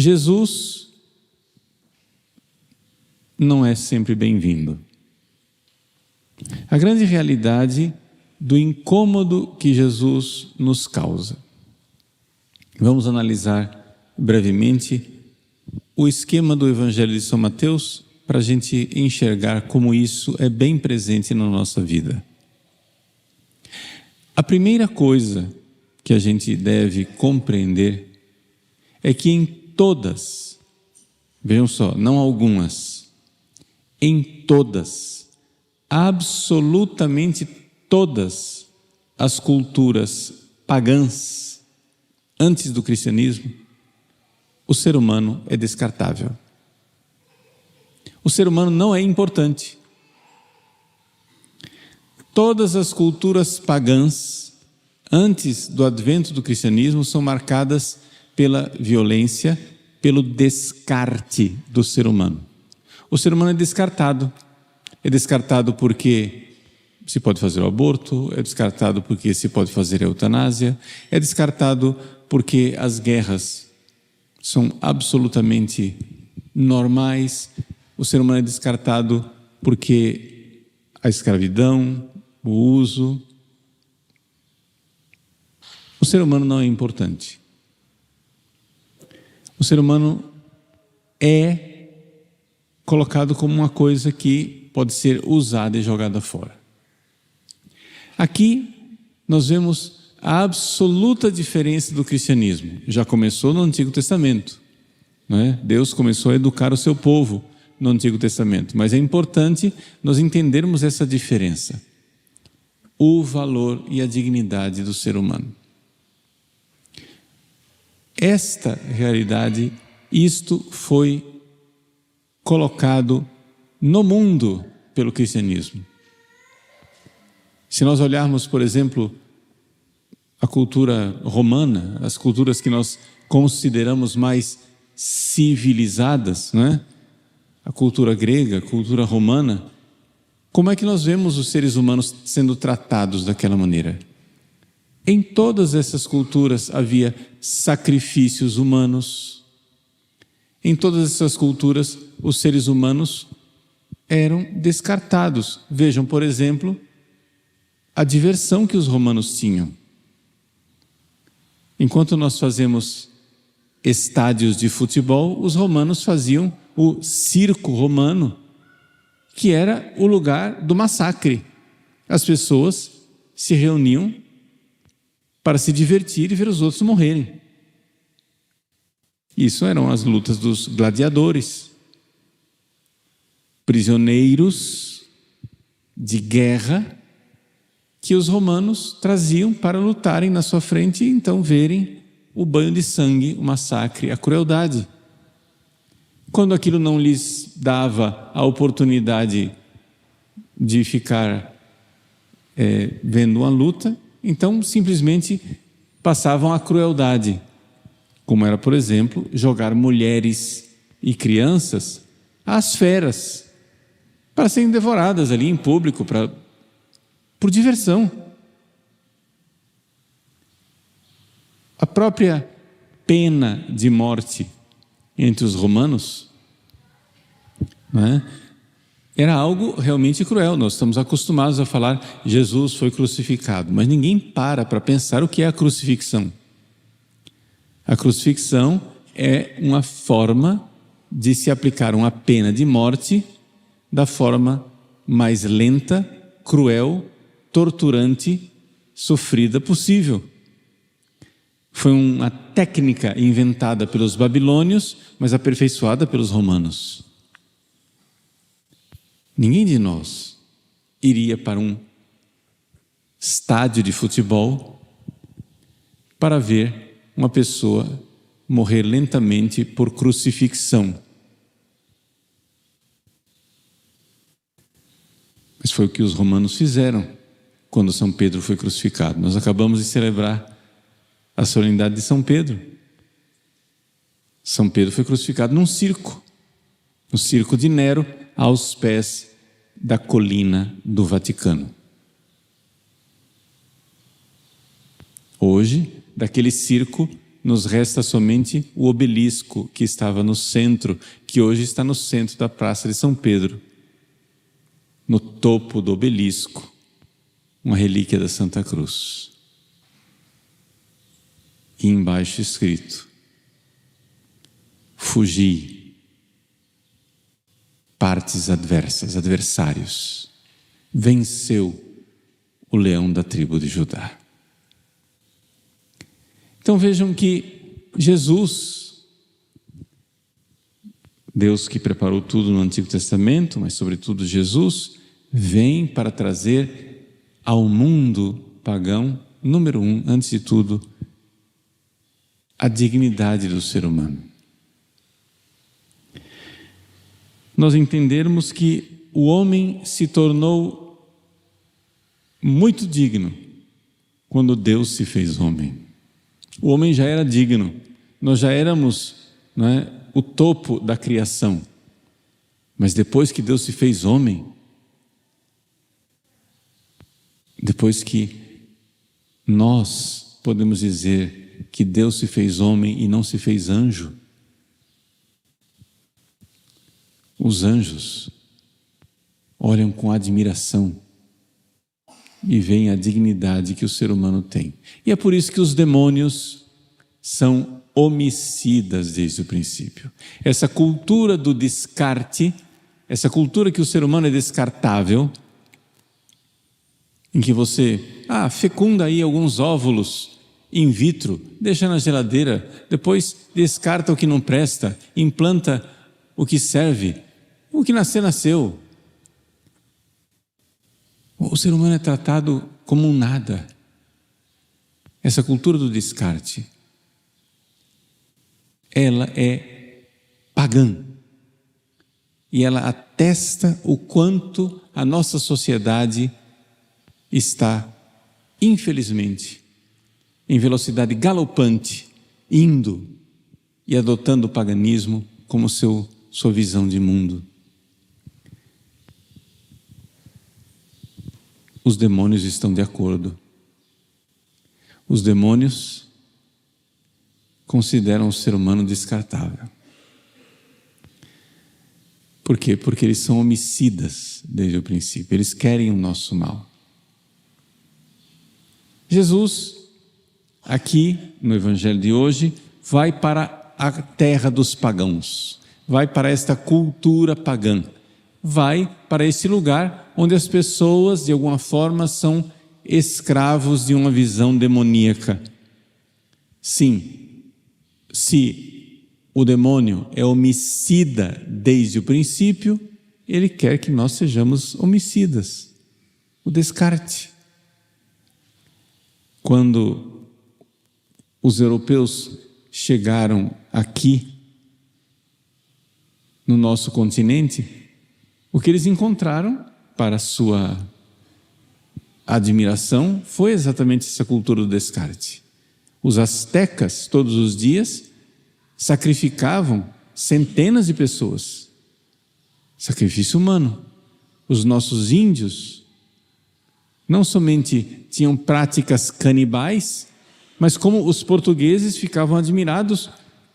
Jesus não é sempre bem-vindo. A grande realidade do incômodo que Jesus nos causa. Vamos analisar brevemente o esquema do Evangelho de São Mateus para a gente enxergar como isso é bem presente na nossa vida. A primeira coisa que a gente deve compreender é que em todas, vejam só, não algumas, em todas, absolutamente todas as culturas pagãs antes do cristianismo, o ser humano é descartável. O ser humano não é importante. Todas as culturas pagãs antes do advento do cristianismo são marcadas pela violência, pelo descarte do ser humano. O ser humano é descartado. É descartado porque se pode fazer o aborto, é descartado porque se pode fazer a eutanásia, é descartado porque as guerras são absolutamente normais. O ser humano é descartado porque a escravidão, o uso. O ser humano não é importante. O ser humano é colocado como uma coisa que pode ser usada e jogada fora. Aqui nós vemos a absoluta diferença do cristianismo. Já começou no Antigo Testamento, não é? Deus começou a educar o seu povo no Antigo Testamento, mas é importante nós entendermos essa diferença. O valor e a dignidade do ser humano. Esta realidade, isto foi colocado no mundo pelo cristianismo. Se nós olharmos, por exemplo, a cultura romana, as culturas que nós consideramos mais civilizadas, não é? A cultura grega, a cultura romana, como é que nós vemos os seres humanos sendo tratados daquela maneira? Em todas essas culturas havia sacrifícios humanos. Em todas essas culturas, os seres humanos eram descartados. Vejam, por exemplo, a diversão que os romanos tinham. Enquanto nós fazemos estádios de futebol, os romanos faziam o circo romano, que era o lugar do massacre. As pessoas se reuniam para se divertir e ver os outros morrerem. Isso eram as lutas dos gladiadores. Prisioneiros de guerra que os romanos traziam para lutarem na sua frente e então verem o banho de sangue, o massacre, a crueldade. Quando aquilo não lhes dava a oportunidade de ficar vendo uma luta, então simplesmente passavam a crueldade, como era, por exemplo, jogar mulheres e crianças às feras, para serem devoradas ali em público, por diversão. A própria pena de morte entre os romanos, não é? Era algo realmente cruel. Nós estamos acostumados a falar Jesus foi crucificado, mas ninguém para pensar o que é a crucifixão. A crucifixão é uma forma de se aplicar uma pena de morte da forma mais lenta, cruel, torturante, sofrida possível. Foi uma técnica inventada pelos babilônios, mas aperfeiçoada pelos romanos. Ninguém de nós iria para um estádio de futebol para ver uma pessoa morrer lentamente por crucifixão. Mas foi o que os romanos fizeram quando São Pedro foi crucificado. Nós acabamos de celebrar a solenidade de São Pedro. São Pedro foi crucificado num circo, no circo de Nero, aos pés da colina do Vaticano. Hoje, daquele circo, nos resta somente o obelisco que estava no centro, que hoje está no centro da Praça de São Pedro. No topo do obelisco, uma relíquia da Santa Cruz. E embaixo escrito: fugi, partes adversas, adversários. Venceu o leão da tribo de Judá. Então vejam que Jesus, Deus que preparou tudo no Antigo Testamento, mas sobretudo Jesus, vem para trazer ao mundo pagão, número um, antes de tudo, a dignidade do ser humano. Nós entendermos que o homem se tornou muito digno quando Deus se fez homem. O homem já era digno, nós já éramos, não é, o topo da criação. Mas depois que Deus se fez homem, depois que nós podemos dizer que Deus se fez homem e não se fez anjo, os anjos olham com admiração e veem a dignidade que o ser humano tem. E é por isso que os demônios são homicidas desde o princípio. Essa cultura do descarte, essa cultura que o ser humano é descartável, em que você fecunda aí alguns óvulos in vitro, deixa na geladeira, depois descarta o que não presta, implanta o que serve, o que nascer, nasceu. O ser humano é tratado como um nada. Essa cultura do descarte, ela é pagã. E ela atesta o quanto a nossa sociedade está, infelizmente, em velocidade galopante, indo e adotando o paganismo como sua visão de mundo. Os demônios estão de acordo. Os demônios consideram o ser humano descartável. Por quê? Porque eles são homicidas desde o princípio. Eles querem o nosso mal. Jesus, aqui no Evangelho de hoje, vai para a terra dos pagãos. Vai para esta cultura pagã. Vai para esse lugar onde as pessoas, de alguma forma, são escravos de uma visão demoníaca. Sim, se o demônio é homicida desde o princípio, ele quer que nós sejamos homicidas. O descarte. Quando os europeus chegaram aqui, no nosso continente, o que eles encontraram, para sua admiração, foi exatamente essa cultura do descarte. Os astecas, todos os dias, sacrificavam centenas de pessoas. Sacrifício humano. Os nossos índios não somente tinham práticas canibais, mas como os portugueses ficavam admirados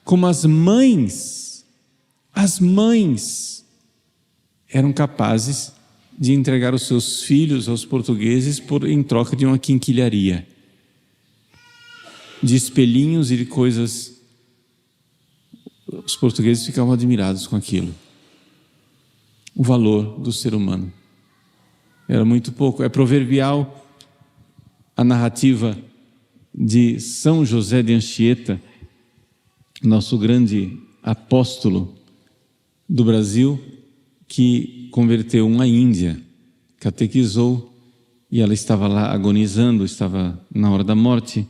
como as mães eram capazes de entregar os seus filhos aos portugueses em troca de uma quinquilharia, de espelhinhos e de coisas. Os portugueses ficavam admirados com aquilo. O valor do ser humano era muito pouco. É proverbial a narrativa de São José de Anchieta, nosso grande apóstolo do Brasil, que converteu uma índia, catequizou, e ela estava lá agonizando, estava na hora da morte,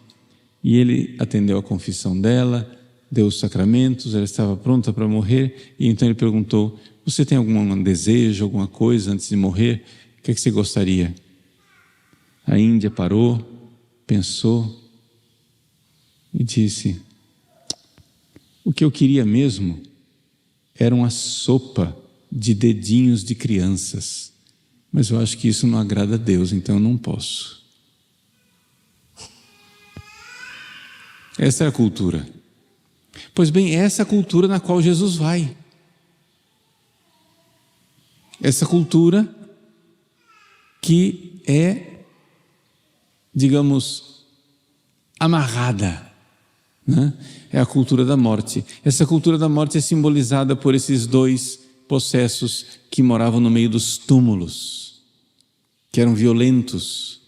e ele atendeu a confissão dela, deu os sacramentos, ela estava pronta para morrer, e então ele perguntou: você tem algum desejo, alguma coisa antes de morrer? O que é que você gostaria? A índia parou, pensou e disse: o que eu queria mesmo era uma sopa de dedinhos de crianças, mas eu acho que isso não agrada a Deus, então eu não posso. Essa é a cultura. Pois bem, essa é a cultura na qual Jesus vai. Essa cultura que é, digamos, amarrada, né? É a cultura da morte. Essa cultura da morte é simbolizada por esses dois possessos que moravam no meio dos túmulos, que eram violentos.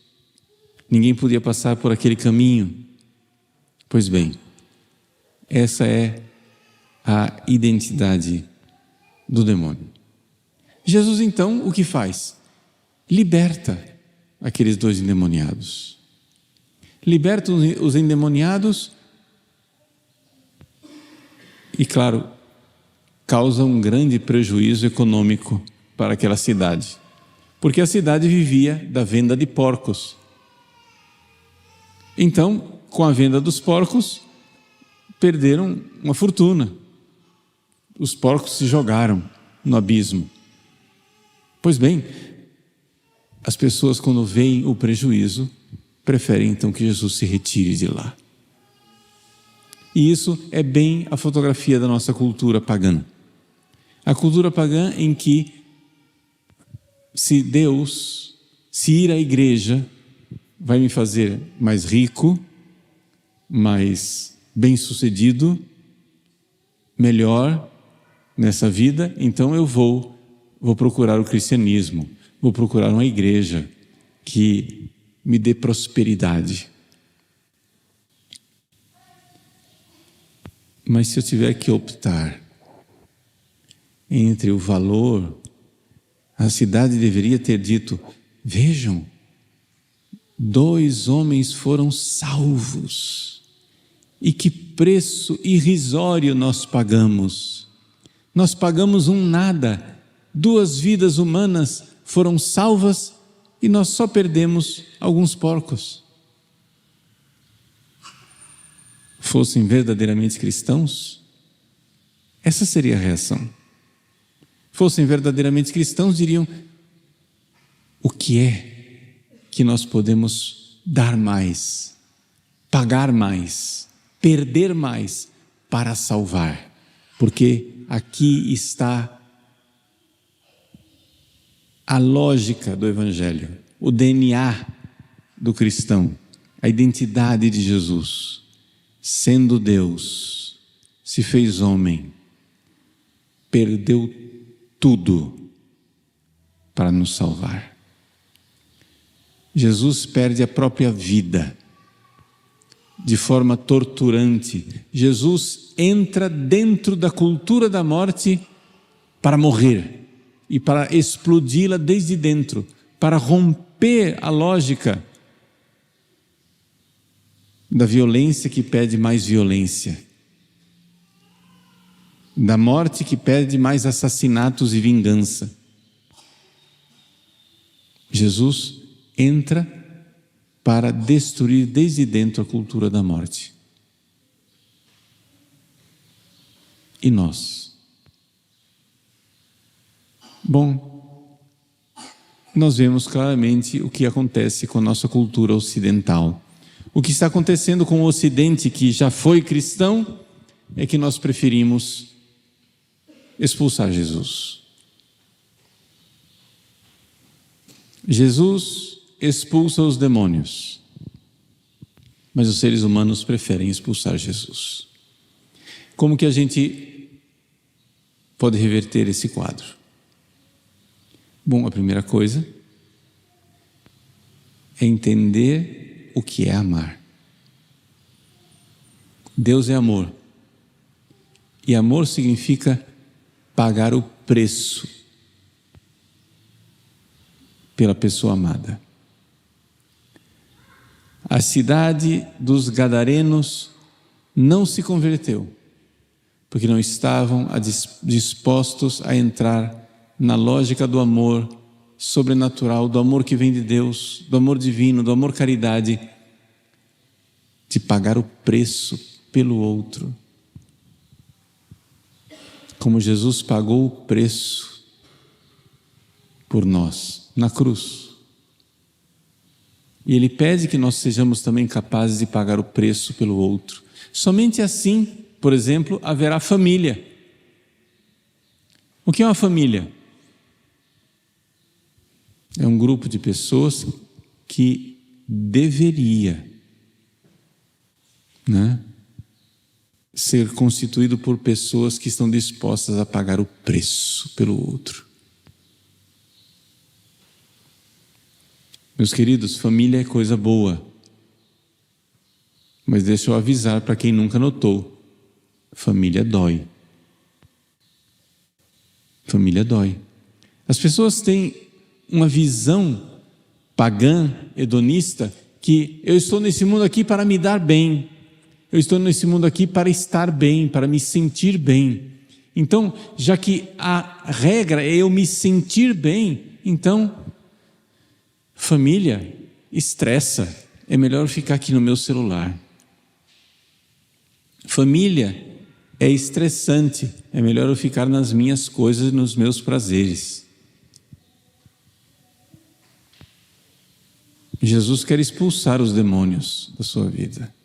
Ninguém podia passar por aquele caminho. Pois bem, essa é a identidade do demônio. Jesus, então, o que faz? Liberta aqueles dois endemoniados. Liberta os endemoniados e, claro, causa um grande prejuízo econômico para aquela cidade, porque a cidade vivia da venda de porcos. Então, com a venda dos porcos, perderam uma fortuna. Os porcos se jogaram no abismo. Pois bem, as pessoas, quando veem o prejuízo, preferem então que Jesus se retire de lá. E isso é bem a fotografia da nossa cultura pagã. A cultura pagã em que se ir à igreja vai me fazer mais rico, mais bem-sucedido, melhor nessa vida, então eu vou procurar o cristianismo, vou procurar uma igreja que me dê prosperidade. Mas se eu tiver que optar entre o valor, a cidade deveria ter dito: vejam, 2 homens foram salvos, e que preço irrisório nós pagamos. Nós pagamos um nada, 2 vidas humanas foram salvas e nós só perdemos alguns porcos. Fossem verdadeiramente cristãos, essa seria a reação. Fossem verdadeiramente cristãos, diriam: o que é que nós podemos dar mais, pagar mais, perder mais para salvar? Porque aqui está a lógica do Evangelho, o DNA do cristão, a identidade de Jesus. Sendo Deus, se fez homem, perdeu tudo para nos salvar. Jesus perde a própria vida de forma torturante. Jesus entra dentro da cultura da morte para morrer e para explodi-la desde dentro, para romper a lógica da violência que pede mais violência, da morte que pede mais assassinatos e vingança. Jesus entra para destruir desde dentro a cultura da morte. E nós? Bom, nós vemos claramente o que acontece com a nossa cultura ocidental. O que está acontecendo com o Ocidente, que já foi cristão, é que nós preferimos expulsar Jesus. Jesus expulsa os demônios, mas os seres humanos preferem expulsar Jesus. Como que a gente pode reverter esse quadro? Bom, a primeira coisa é entender o que é amar. Deus é amor. E amor significa pagar o preço pela pessoa amada. A cidade dos Gadarenos não se converteu, porque não estavam dispostos a entrar na lógica do amor sobrenatural, do amor que vem de Deus, do amor divino, do amor caridade, de pagar o preço pelo outro. Como Jesus pagou o preço por nós na cruz. E Ele pede que nós sejamos também capazes de pagar o preço pelo outro. Somente assim, por exemplo, haverá família. O que é uma família? É um grupo de pessoas que deveria, né, ser constituído por pessoas que estão dispostas a pagar o preço pelo outro. Meus queridos, família é coisa boa. Mas deixa eu avisar para quem nunca notou: família dói. Família dói. As pessoas têm uma visão pagã, hedonista, que eu estou nesse mundo aqui para me dar bem. Eu estou nesse mundo aqui para estar bem, para me sentir bem. Então, já que a regra é eu me sentir bem, então, família estressa. É melhor eu ficar aqui no meu celular. Família é estressante. É melhor eu ficar nas minhas coisas e nos meus prazeres. Jesus quer expulsar os demônios da sua vida.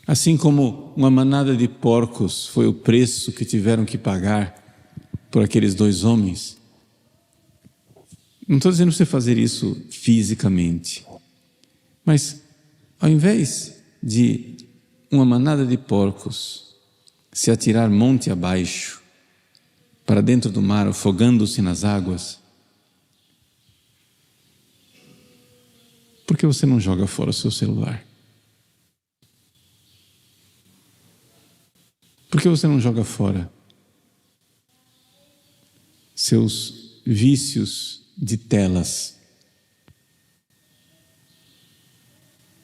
Assim como uma manada de porcos foi o preço que tiveram que pagar por aqueles 2 homens. Não estou dizendo para você fazer isso fisicamente, mas ao invés de uma manada de porcos se atirar monte abaixo para dentro do mar, afogando-se nas águas, por que você não joga fora o seu celular? Por que você não joga fora seus vícios de telas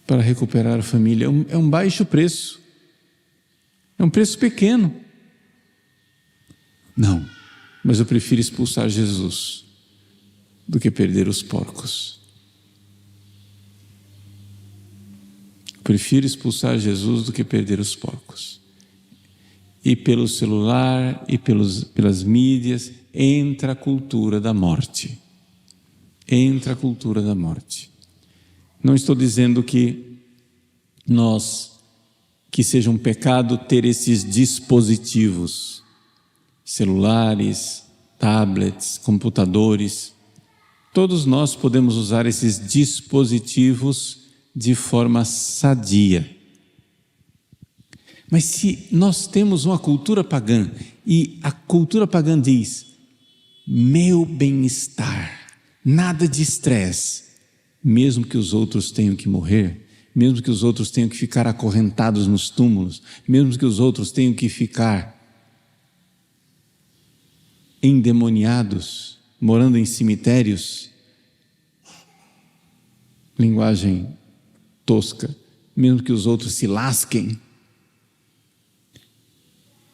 para recuperar a família? É um baixo preço. É um preço pequeno. Não, mas eu prefiro expulsar Jesus do que perder os porcos. Prefiro expulsar Jesus do que perder os porcos. E pelo celular e pelas mídias entra a cultura da morte. Entra a cultura da morte. Não estou dizendo que seja um pecado ter esses dispositivos, celulares, tablets, computadores. Todos nós podemos usar esses dispositivos de forma sadia. Mas se nós temos uma cultura pagã, e a cultura pagã diz: meu bem-estar, nada de estresse, mesmo que os outros tenham que morrer, mesmo que os outros tenham que ficar acorrentados nos túmulos, mesmo que os outros tenham que ficar endemoniados, morando em cemitérios, linguagem tosca, mesmo que os outros se lasquem,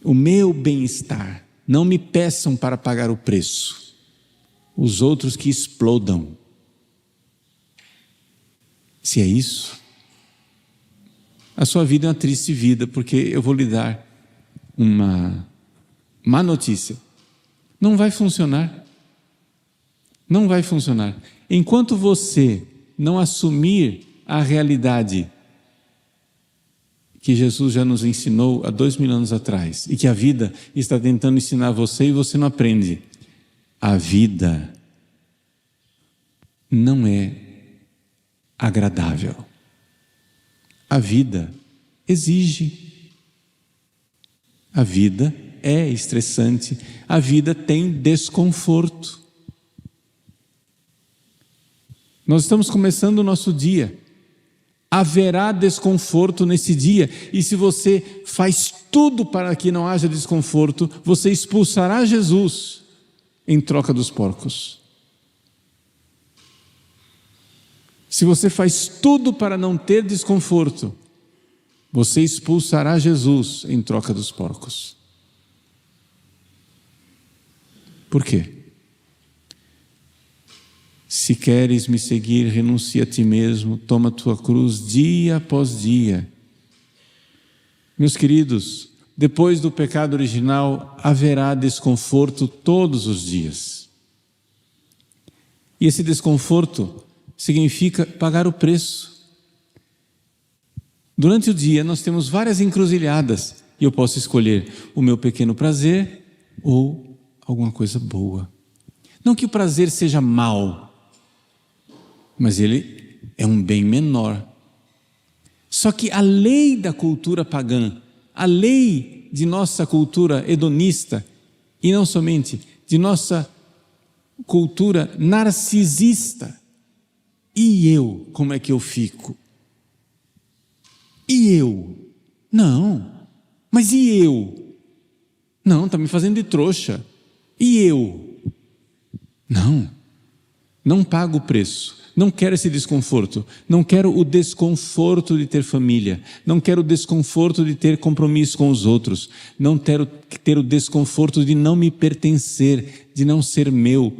o meu bem-estar, não me peçam para pagar o preço, os outros que explodam. Se é isso, a sua vida é uma triste vida, porque eu vou lhe dar uma má notícia: não vai funcionar. Não vai funcionar. Enquanto você não assumir a realidade que Jesus já nos ensinou há 2000 anos atrás, e que a vida está tentando ensinar você e você não aprende. A vida não é agradável. A vida exige. A vida é estressante. A vida tem desconforto. Nós estamos começando o nosso dia. Haverá desconforto nesse dia, e se você faz tudo para que não haja desconforto, você expulsará Jesus em troca dos porcos. Se você faz tudo para não ter desconforto, você expulsará Jesus em troca dos porcos. Por quê? Se queres me seguir, renuncia a ti mesmo, toma a tua cruz dia após dia. Meus queridos, depois do pecado original, haverá desconforto todos os dias. E esse desconforto significa pagar o preço. Durante o dia nós temos várias encruzilhadas e eu posso escolher o meu pequeno prazer ou alguma coisa boa. Não que o prazer seja mau, mas ele é um bem menor. Só que a lei da cultura pagã, a lei de nossa cultura hedonista, e não somente, de nossa cultura narcisista, e eu, como é que eu fico? E eu? Não, mas e eu? Não, está me fazendo de trouxa. E eu? Não pago o preço. Não quero esse desconforto, não quero o desconforto de ter família, não quero o desconforto de ter compromisso com os outros, não quero ter o desconforto de não me pertencer, de não ser meu,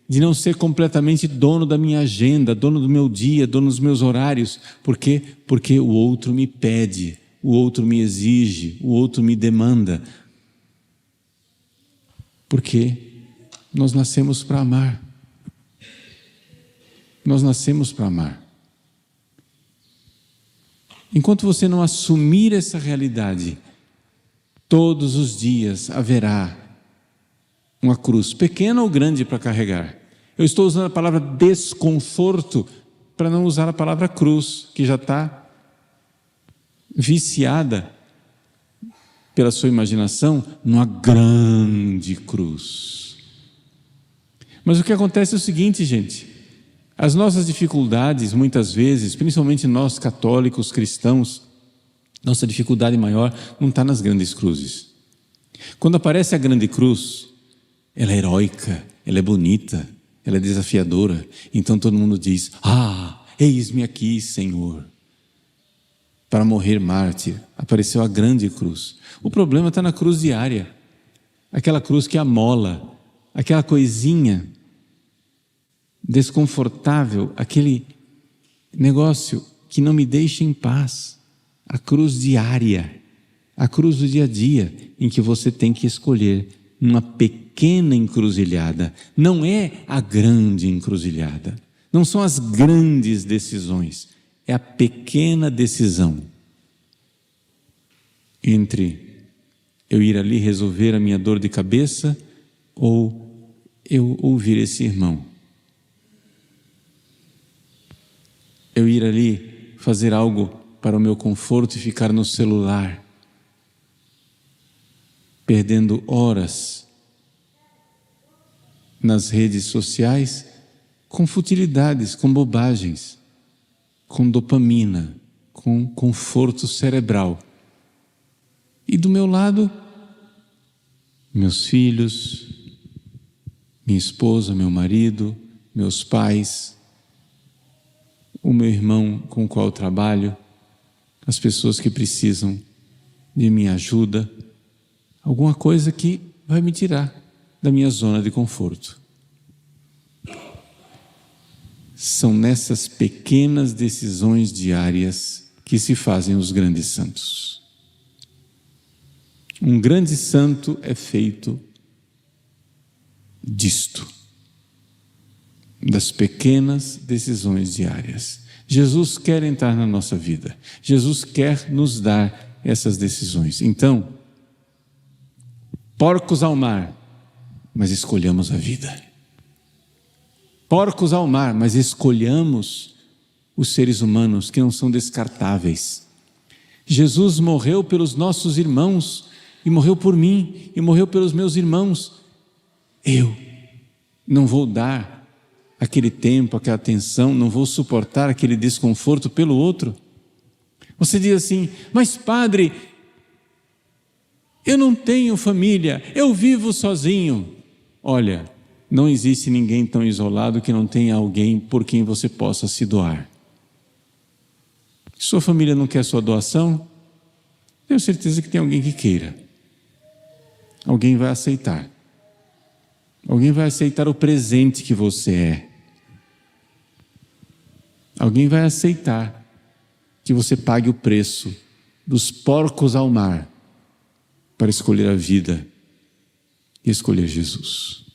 de não ser completamente dono da minha agenda, dono do meu dia, dono dos meus horários. Por quê? Porque o outro me pede, o outro me exige, o outro me demanda. Porque nós nascemos para amar. Nós nascemos para amar. Enquanto você não assumir essa realidade, todos os dias haverá uma cruz, pequena ou grande, para carregar. Eu estou usando a palavra desconforto para não usar a palavra cruz, que já está viciada pela sua imaginação numa grande cruz. Mas o que acontece é o seguinte, gente. As nossas dificuldades, muitas vezes, principalmente nós católicos, cristãos, nossa dificuldade maior não está nas grandes cruzes. Quando aparece a grande cruz, ela é heróica, ela é bonita, ela é desafiadora. Então todo mundo diz: eis-me aqui, Senhor. Para morrer mártir, apareceu a grande cruz. O problema está na cruz diária, aquela cruz que amola, aquela coisinha desconfortável, aquele negócio que não me deixa em paz. A cruz diária, a cruz do dia a dia, em que você tem que escolher uma pequena encruzilhada. Não é a grande encruzilhada, não são as grandes decisões, é a pequena decisão entre eu ir ali resolver a minha dor de cabeça ou eu ouvir esse irmão. Eu ir ali fazer algo para o meu conforto e ficar no celular, perdendo horas nas redes sociais, com futilidades, com bobagens, com dopamina, com conforto cerebral. E do meu lado, meus filhos, minha esposa, meu marido, meus pais, o meu irmão com o qual eu trabalho, as pessoas que precisam de minha ajuda, alguma coisa que vai me tirar da minha zona de conforto. São nessas pequenas decisões diárias que se fazem os grandes santos. Um grande santo é feito disto, das pequenas decisões diárias. Jesus quer entrar na nossa vida. Jesus quer nos dar essas decisões. Então, porcos ao mar, mas escolhamos a vida. Porcos ao mar, mas escolhamos os seres humanos que não são descartáveis. Jesus morreu pelos nossos irmãos, e morreu por mim, e morreu pelos meus irmãos. Eu não vou dar aquele tempo, aquela atenção, não vou suportar aquele desconforto pelo outro. Você diz assim: mas padre, eu não tenho família, eu vivo sozinho. Olha, não existe ninguém tão isolado que não tenha alguém por quem você possa se doar. Sua família não quer sua doação? Tenho certeza que tem alguém que queira. Alguém vai aceitar. Alguém vai aceitar o presente que você é. Alguém vai aceitar que você pague o preço dos porcos ao mar para escolher a vida e escolher Jesus.